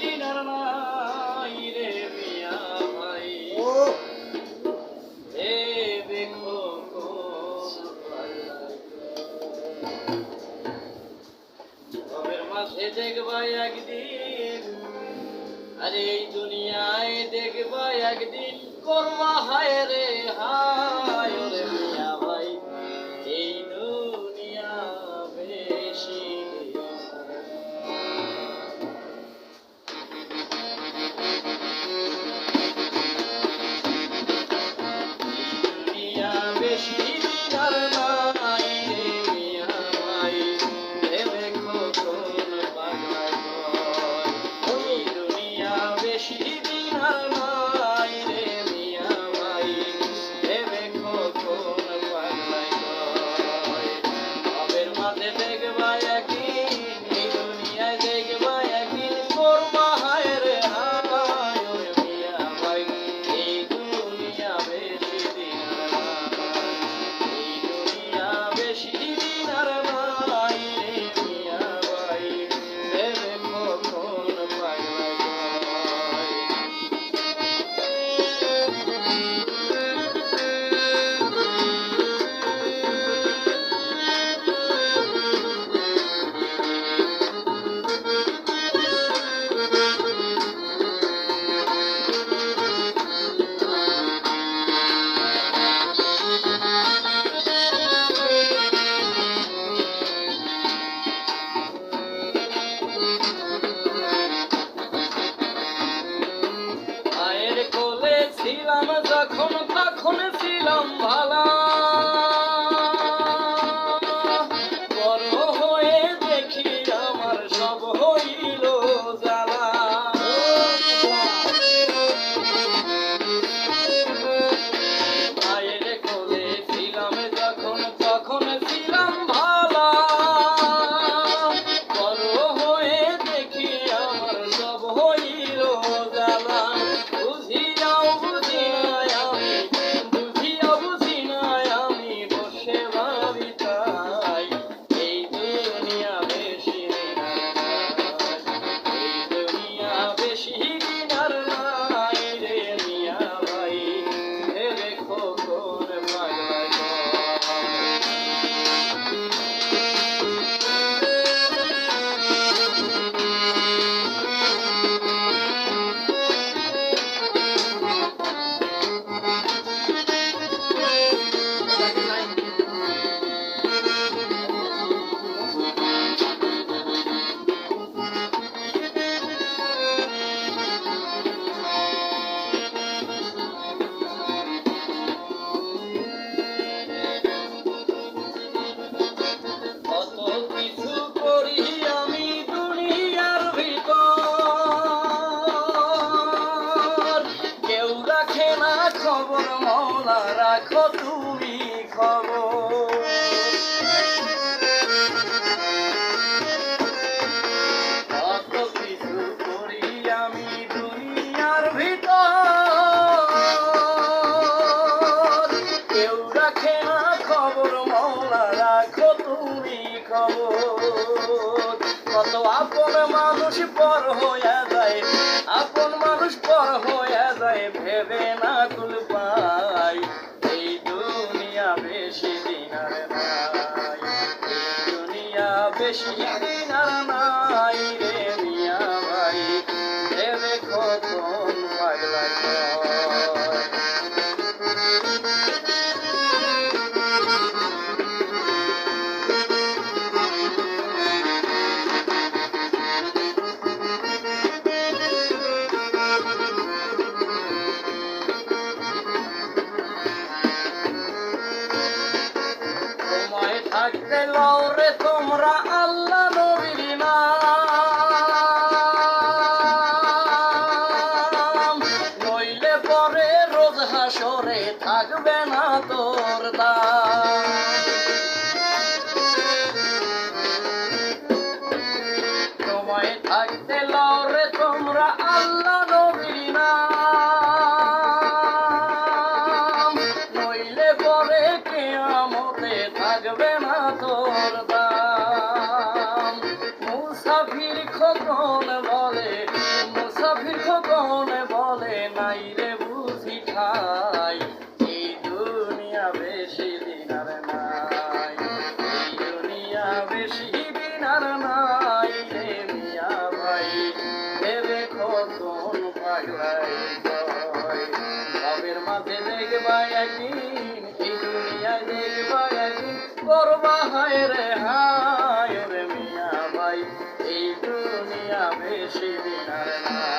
দিন আর নাই রে মিয়া ভাই এ দেখো ঘরের মাঝে দেখবা একদিন আরে এই দুনিয়ায় দেখবা একদিন করবা হায় রে হায় ওরে মিয়া ভাই এই দুনিয়া বেশি দুনিয়া বেশি দিন আর নাই রে মিয়া ভাই ভেবে কখন পাগলায় হয় ওই দুনিয়া বেশি দিন আর নাই রে মিয়া ভাই ভেবে কখন পাগলায় হয় ভবের মাঝে দেখবা একদিন এই দুনিয়ায় দেখবা একদিন করবা হায় রে হায় ওরে মিয়া ভাই এই দুনিয়া বেশি দিন আর নাই এই দুনিয়া বেশি দিন আর নাই রে মিয়া ভাই ভেবে কখন পাগলায় হয় মায়ের কোলে ছিলাম যখন তখন ছিলাম ভালা বড় হয়ে দেখি আমার সব হইল জ্বালা মায়ের কোলে ছিলাম যখন তখন ছিলাম ভালা বড় হয়ে দেখি আমার সব হইল জ্বালা বুঝিয়াও বুঝি নাই আমি বুঝিয়াও বুঝি নাই আমি বসে ভাবি তাই এই দুনিয়া বেশি দিন আর নাই এই দুনিয়া বেশি দিন আর নাই রে মিয়া ভাই ভেবে কখন পাগলায় কত কিছু করি আমি দুনিয়ার ভিতর কেউ রাখে না খবর মওলা রাখো তুমি খবর কত কিছু করি আমি দুনিয়ার ভিতর কেউ রাখে না খবর মওলা রাখো তুমি খবর কত আপন মানুষ পর হইয়া যায় আপন মানুষ পর হইয়া যায় ভেবে না কুল পাই এই দুনিয়া বেশি দিন আর নাই এই দুনিয়া বেশি দিন আর নাই রে মিয়া ভাই ভেবে কখন পাগলায় হয় সময় থাকতে লও রে তোমরা আল্লাহ নবীর নাম নইলে পরে রোজ হাসরে থাকবে না তোর দাম সময় থাকতে লও রে তোমরা আল্লাহ নবীর নাম নইলে পরে কিয়ামতে থাকবে না তোর দাম মুসাফির খোকন বলে, মুসাফির খোকন বলে, নাই রে বুঝি ঠাই, এই দুনিয়া বেশি দিন আর নাই, এই দুনিয়া বেশি দিন আর নাই রে মিয়া ভাই, ভেবে খোকন পাগলাই কয়। ভবের মাঝে দেখবা একদিন, এই দুনিয়ায় দেখবা একদিন, করবা হায় রে হায় রে মিয়া ভাই, এই দুনিয়া বেশি দিন আর নাই।